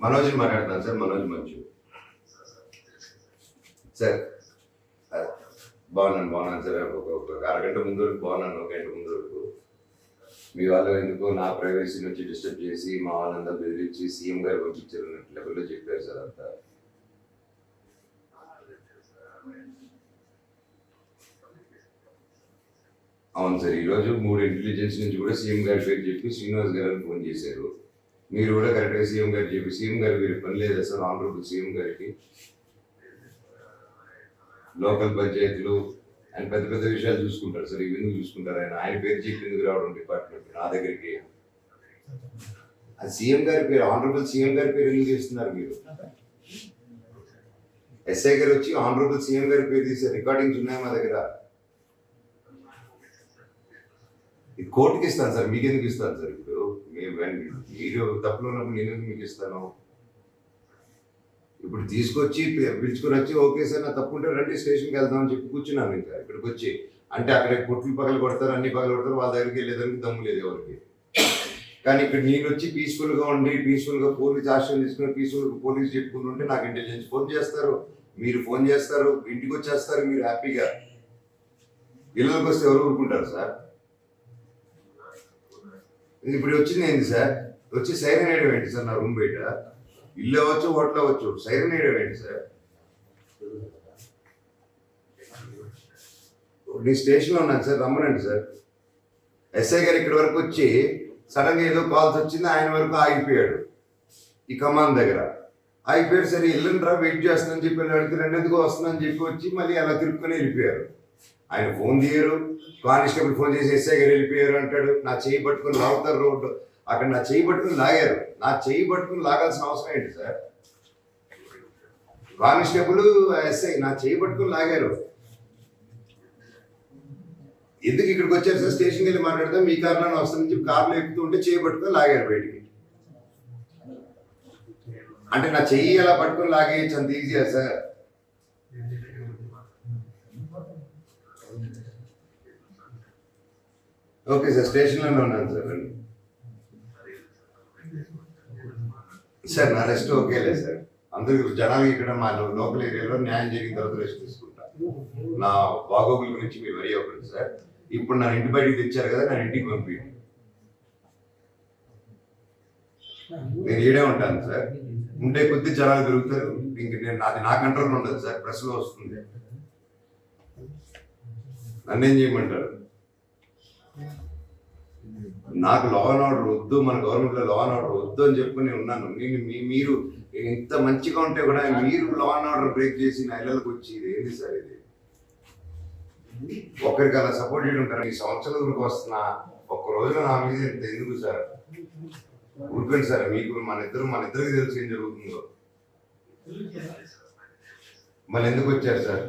మనోజ్ని మాట్లాడుతున్నాను సార్. మనోజ్ మంచు సార్. బాగున్నాను సార్. ఒక అరగంట ముందు వరకు బాగున్నాను, ఒక గంట ముందు వరకు మీ వాళ్ళు ఎందుకో నా ప్రైవసీ నుంచి డిస్టర్బ్ చేసి మా వాళ్ళంతా బెదిరించి సీఎం గారు పంపించారు లెవెల్లో చెప్పారు సార్. అంతా అవును సార్. ఈరోజు 3 ఇంటెలిజెన్స్ నుంచి కూడా సీఎం గారి పేరు చెప్పి శ్రీనివాస్ గారిని ఫోన్ చేశారు. మీరు కూడా కరెక్ట్గా సీఎం గారు చెప్పి సీఎం గారు మీరు పని లేదా సార్? ఆనరబుల్ సీఎం గారికి లోకల్ పంచాయతీలు ఆయన పెద్ద పెద్ద విషయాలు చూసుకుంటారు సార్. ఇవి ఎందుకు చూసుకుంటారు? ఆయన పేరు చెప్పి ఎందుకు రావడం డిపార్ట్మెంట్ నా దగ్గరికి? సీఎం గారి పేరు, ఆనరబుల్ సీఎం గారి పేరు ఎందుకు చేస్తున్నారు మీరు? ఎస్ఐ గారు వచ్చి ఆనరబుల్ సీఎం గారి పేరు తీసే రికార్డింగ్స్ ఉన్నాయి మా దగ్గర. ఇది కోర్టుకి ఇస్తాను సార్, మీకు ఎందుకు ఇస్తాను సార్? ఇప్పుడు మీరు తప్పులో ఉన్నప్పుడు నేను ఎందుకు మీకు ఇస్తాను? ఇప్పుడు తీసుకొచ్చి పిలుచుకొని వచ్చి ఓకే సార్ నా తప్పుంటే రండి స్టేషన్కి వెళ్దామని చెప్పి కూర్చున్నాను. ఇంకా ఇక్కడికి వచ్చి అంటే అక్కడ కొట్లు పగలు కొడతారు, అన్ని పగలు కొడతారు, వాళ్ళ దగ్గరికి వెళ్ళేదానికి దమ్ము లేదు ఎవరికి. కానీ ఇక్కడ నేను వచ్చి పీస్ఫుల్గా ఉండి పీస్ఫుల్గా పోలీస్ ఆశ్రయం తీసుకుని పీస్ఫుల్గా పోలీస్ చెప్పుకుంటుంటే నాకు ఇంటెలిజెన్స్ ఫోన్ చేస్తారు, మీరు ఫోన్ చేస్తారు, ఇంటికి వచ్చేస్తారు మీరు హ్యాపీగా. ఇళ్ళకి వస్తే ఎవరు ఊరుకుంటారు సార్? ఇప్పుడు వచ్చింది ఏంటి సార్? వచ్చి సైరన్ వేయడం ఏంటి సార్? నా రూమ్ బయట ఇల్లు అవ్వచ్చు, హోటల్ అవ్వచ్చు, సైరన్ వేయడం ఏంటి సార్? నేను స్టేషన్లో ఉన్నాను సార్, రమ్మనండి సార్. ఎస్ఐ గారు ఇక్కడి వరకు వచ్చి సడన్గా ఏదో కాల్స్ వచ్చింది, ఆయన వరకు ఆగిపోయాడు ఈ కమాన్ దగ్గర. ఆగిపోయారు. సరే ఇల్లుంటారా వెయిట్ చేస్తుందని చెప్పి అడిగితే రెండెందుకు వస్తుందని చెప్పి వచ్చి మళ్ళీ అలా తిరుక్కొని వెళ్ళిపోయారు. ఆయన ఫోన్ తీయరు, కానిస్టేబుల్ ఫోన్ చేసి ఎస్ఐ గారు వెళ్ళిపోయారు అంటాడు. నా చేయి పట్టుకుని లాగుతారు రోడ్డు. అక్కడ నా చేయి పట్టుకుని లాగారు. నా చేయి పట్టుకుని లాగాల్సిన అవసరం ఏంటి సార్? కానిస్టేబుల్ ఎస్ఐ నా చేయి పట్టుకుని లాగారు. ఎందుకు ఇక్కడికి వచ్చారు సార్? స్టేషన్కి వెళ్ళి మాట్లాడతాం మీ కార్లో వస్తుందని చెప్పి కార్లో ఎక్కుతూ ఉంటే చేయి పట్టుకుని లాగారు బయటికి. అంటే నా చెయ్యి అలా పట్టుకుని లాగేయచ్చు అంత ఈజీయా సార్? ఓకే సార్, స్టేషన్లోనే ఉన్నాను సార్. సార్ నా రెస్ట్ ఓకేలే సార్. అందరూ జనాలు ఇక్కడ మా లోకల్ ఏరియాలో న్యాయం జరిగిన తర్వాత రెస్ట్ తీసుకుంటా. నా బాగోగుల గురించి మీరు వరి అవ్వకండి సార్. ఇప్పుడు నా ఇంటి బయటికి తెచ్చారు కదా, నా ఇంటికి పంపించండి. నేను ఈడే ఉంటాను సార్. ఉంటే కొద్ది జనాలు పెరుగుతారు. ఇంక నేను అది నా కంట్రోల్ ఉండదు సార్. ప్రెస్లో వస్తుంది. నన్నేం చేయమంటారు? నాకు లా అండ్ ఆర్డర్ వద్దు, మన గవర్నమెంట్లో లా అండ్ ఆర్డర్ వద్దు అని చెప్పి నేను ఉన్నాను. మీరు ఇంత మంచిగా ఉంటే కూడా మీరు లా అండ్ ఆర్డర్ బ్రేక్ చేసి నా ఇళ్ళకి వచ్చి ఇది ఏంటి సార్? ఇది ఒకరికి అలా సపోర్ట్ చేయడం ఉంటారు. ఈ సంవత్సరాల వరకు వస్తున్నా ఒక్క రోజున నా మీద ఇంత ఎందుకు సార్? ఊరుకోండి సార్. మీకు మన ఇద్దరికి తెలుసు ఏం జరుగుతుందో. మళ్ళీ ఎందుకు వచ్చారు సార్?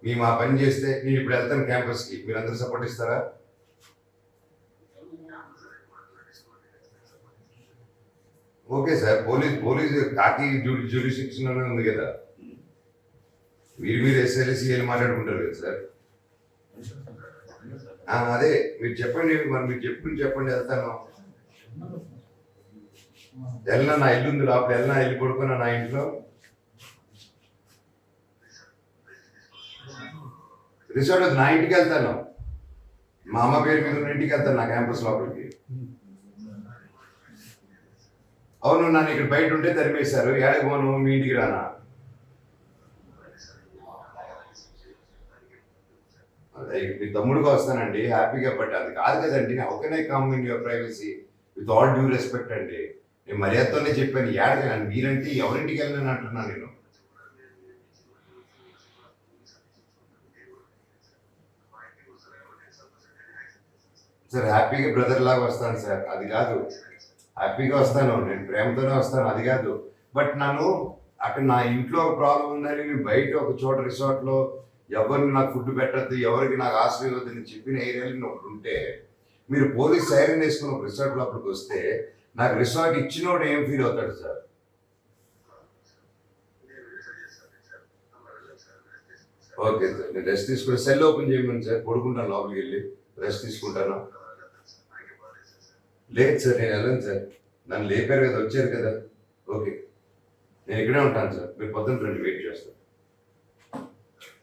మేము ఆ పని చేస్తే నేను ఇప్పుడు వెళ్తాను క్యాంపస్కి, మీరు అందరూ సపోర్ట్ ఇస్తారా? Okay sir. పోలీస్ కాకి జ్యూరిస్డిక్షన్ ఉంది కదా, మీరు ఎస్ఎల్సీఎల్ మాట్లాడుకుంటారు కదా సార్. అదే మీరు చెప్పండి, మరి మీరు చెప్పండి వెళ్తాను. వెళ్ళినా నా ఇల్లు ఉంది లోపల, వెళ్ళినా వెళ్ళి పడుకున్నా నా ఇంట్లో. రిసార్ట్ నా ఇంటికి వెళ్తాను, మా అమ్మ పేరు మీద ఉన్న ఇంటికి వెళ్తాను, నా క్యాంపస్ లోపలికి. అవును, నన్ను ఇక్కడ బయట ఉంటే తరిమేశారు. ఏడకి పోను, మీ ఇంటికి రానా? అదే మీ తమ్ముడిగా వస్తానండి హ్యాపీగా. బట్ అది కాదు కదండి. How can I come in your privacy with all due respect అండి. నేను మర్యాదతోనే చెప్పాను. ఏడకి నన్ను మీరంటే ఎవరింటికి వెళ్ళినని అంటున్నాను నేను. సార్ హ్యాపీగా బ్రదర్ లాగా వస్తాను సార్, అది కాదు. హ్యాపీగా వస్తాను, నేను ప్రేమతోనే వస్తాను, అది కాదు. బట్ నన్ను అక్కడ నా ఇంట్లో ఒక ప్రాబ్లం ఉందని నేను బయట ఒక చోట రిసార్ట్లో ఎవరిని నాకు ఫుడ్ పెట్టద్దు, ఎవరికి నాకు ఆశ్రయం వద్దని చెప్పిన ఏరియాలో ఒకటి ఉంటే మీరు పోలీస్ సైరన్ వేసుకుని ఒక రిసార్ట్ లోపలికి వస్తే నాకు రిసార్ట్ ఇచ్చినోడు ఏం ఫీల్ అవుతాడు సార్? ఓకే సార్, నేను రెస్ట్ తీసుకుని సెల్ ఓపెన్ చేయమని సార్, పడుకుంటాను లోపలికి వెళ్ళి రెస్ట్ తీసుకుంటాను. లేదు సార్, నేను వెళ్ళను సార్. నన్ను లేపారు కదా, వచ్చారు కదా. ఓకే. నేను ఇక్కడే ఉంటాను సార్, మీరు పొద్దున్న రండి, వెయిట్ చేస్తాను.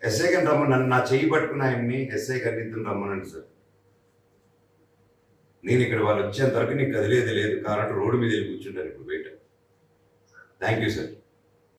ఎస్ఐ గారిని రమ్మని, నన్ను నా చెయ్యి పట్టుకున్న ఆయన్ని ఎస్ఐ గారిని ఇద్దరు రమ్మనండి సార్. నేను ఇక్కడ వాళ్ళు వచ్చేంత వరకు నీకు కదిలేదు లేదు, కాబట్టి రోడ్డు మీద వెళ్ళి కూర్చుంటాను ఇప్పుడు బయట. Thank you sir.